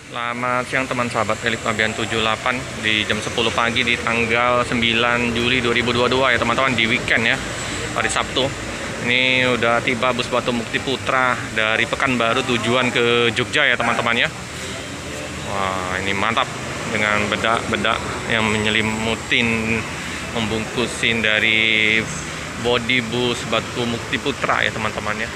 Selamat siang teman sahabat Elit Fabian 78 di jam 10 pagi di tanggal 9 Juli 2022 ya teman-teman, di weekend ya, hari Sabtu. Ini udah tiba bus Batu Mukti Putra dari Pekanbaru tujuan ke Jogja ya teman-teman ya. Wah, ini mantap dengan bedak-bedak yang menyelimutin, membungkusin dari bodi bus Batu Mukti Putra ya teman-teman ya.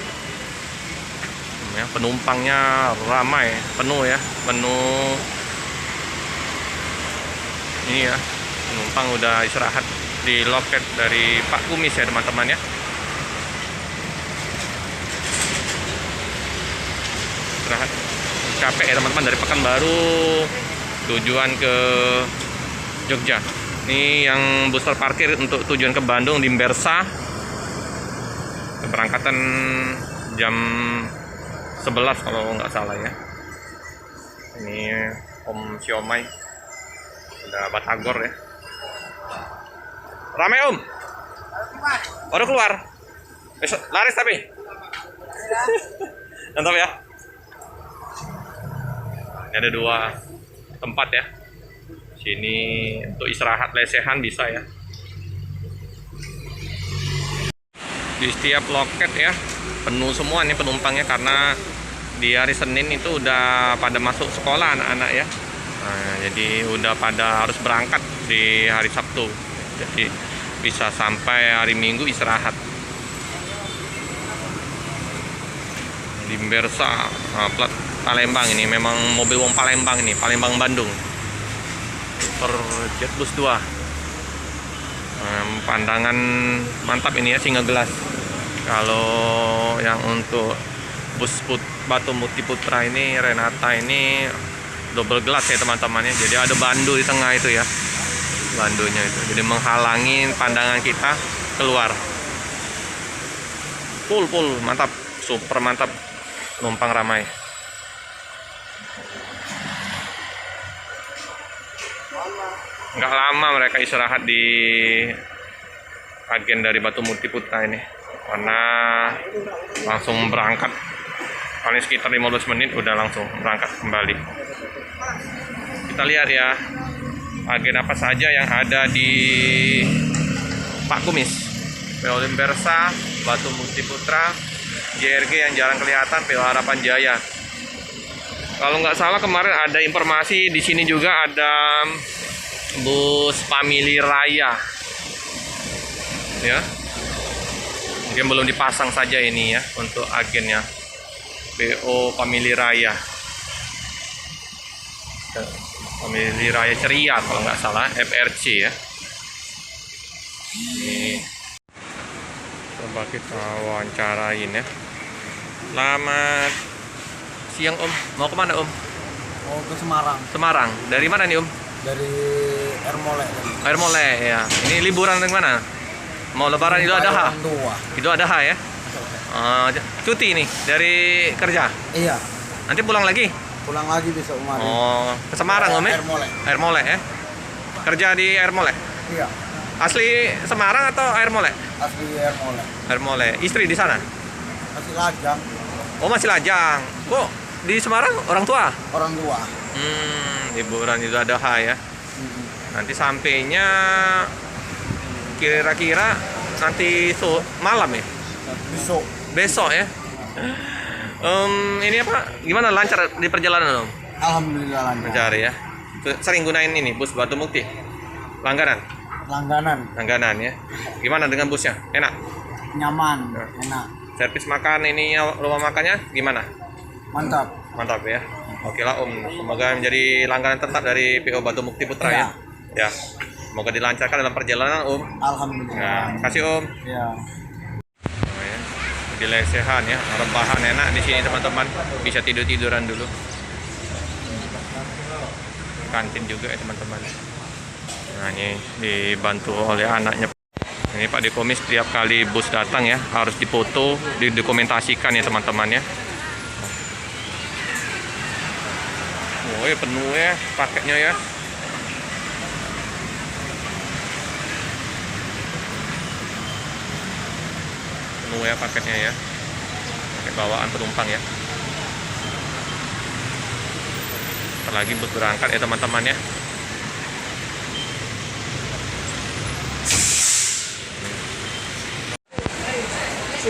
Ya, penumpangnya ramai, penuh ya, penuh. Ini ya, penumpang udah istirahat di loket dari Pak Kumis ya teman-teman ya. Istirahat, capek ya teman-teman, dari Pekanbaru tujuan ke Jogja. Ini yang bus terparkir untuk tujuan ke Bandung di Mbersa. Keberangkatan jam 11 kalau nggak salah ya. Ini Om Siomay udah batagor ya. Ramai Om, baru keluar. Besok laris tapi mantap ya. Ini ada dua tempat ya. Sini untuk istirahat lesehan bisa ya. Di setiap loket ya penuh semua nih penumpangnya, karena di hari Senin itu udah pada masuk sekolah anak-anak ya. Nah, jadi udah pada harus berangkat di hari Sabtu, jadi bisa sampai hari Minggu istirahat di Mbersa. Plat Palembang, ini memang mobil wong Palembang, ini Palembang Bandung Super Jetbus 2. Pandangan mantap ini ya, single glass. Kalau yang untuk bus Batu Mukti Putra ini, Renata ini double glass ya teman-teman ya. Jadi ada bandu di tengah itu ya, bandunya itu, jadi menghalangi pandangan kita keluar. Full mantap, super mantap, penumpang ramai. Nggak lama mereka istirahat di agen dari Batu Mukti Putra ini, karena langsung berangkat. Paling sekitar 15 menit udah langsung berangkat kembali. Kita lihat ya agen apa saja yang ada di Pak Kumis. PO Mbersa, Batu Mukti Putra, JRG yang jarang kelihatan, PO Harapan Jaya. Kalau nggak salah kemarin ada informasi di sini juga ada bus Family Raya ya. Mungkin belum dipasang saja ini ya untuk agennya. PO Family Raya, Family Raya Ceria kalau nggak salah, FRC ya. Ini coba kita wawancarain ya. Selamat siang Om, mau kemana Om? Mau ke Semarang. Semarang, dari mana nih Om? Dari Ermole. Ermole ya. Ini liburan dari mana? Mau lebaran Idul Adha? Idul Adha ya? Cuti nih dari kerja? Iya. Nanti pulang lagi? Pulang lagi besok kemarin. Oh, ke Semarang Om ya? Ermole. Ermole ya? Kerja di Ermole? Iya. Asli Semarang atau Ermole? Asli Ermole. Ermole. Istri di sana? Masih Lajang. Oh, masih lajang. Kok di Semarang orang tua? Orang tua. Liburan Idul Adha ya. Nanti sampainya kira-kira nanti malam ya? Besok ya. Ini apa? Gimana, lancar di perjalanan Om? Alhamdulillah lancar. Lancar ya. Sering gunain ini bus Batu Mukti? Langganan ya. Gimana dengan busnya? Enak? Nyaman, enak. Servis makan ini, rumah makannya gimana? Mantap Ya. Oke lah Om, semoga menjadi langganan tetap dari PO Batu Mukti Putra ya. Ya. Semoga dilancarkan dalam perjalanan Om. Alhamdulillah. Nah, kasih Om. Ya. Di lesehan ya, rebahan enak di sini teman-teman, bisa tiduran dulu. Kantin juga ya teman-teman. Nah, ini dibantu oleh anaknya. Ini Pak Dekomis, setiap kali bus datang ya harus dipoto, didokumentasikan ya teman-teman ya. Oh ya, penuh ya paketnya ya. Penuh ya paketnya ya. Paket bawaan penumpang ya. Bentar lagi bus berangkat ya teman-teman ya.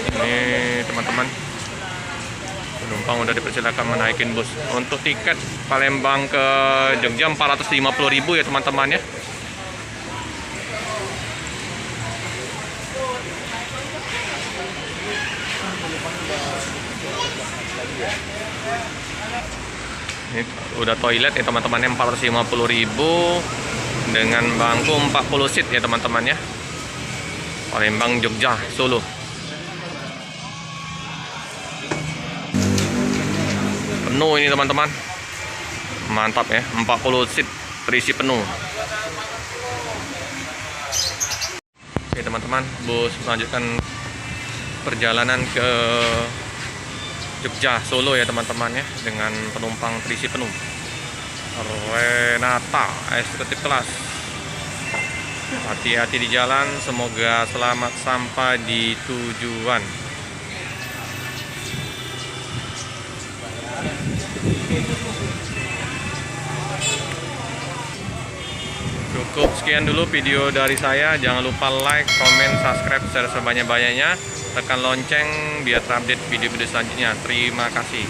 Ini teman-teman, penumpang udah dipersilakan menaikin bus. Untuk tiket Palembang ke Jogja 450.000 ya teman-teman ya. Ini udah toilet ya teman-teman, 450.000 dengan bangku 40 seat ya teman-teman ya. Palembang, Jogja, Solo. Penuh ini teman-teman, mantap ya, 40 seat terisi penuh. Oke teman-teman, bus melanjutkan perjalanan ke Jogja, Solo ya teman-teman ya, dengan penumpang terisi penuh. Renata eksekutif kelas. Hati-hati di jalan, semoga selamat sampai di tujuan. Cukup sekian dulu video dari saya. Jangan lupa like, komen, subscribe, share sebanyak-banyaknya. Tekan lonceng biar terupdate video-video selanjutnya. Terima kasih.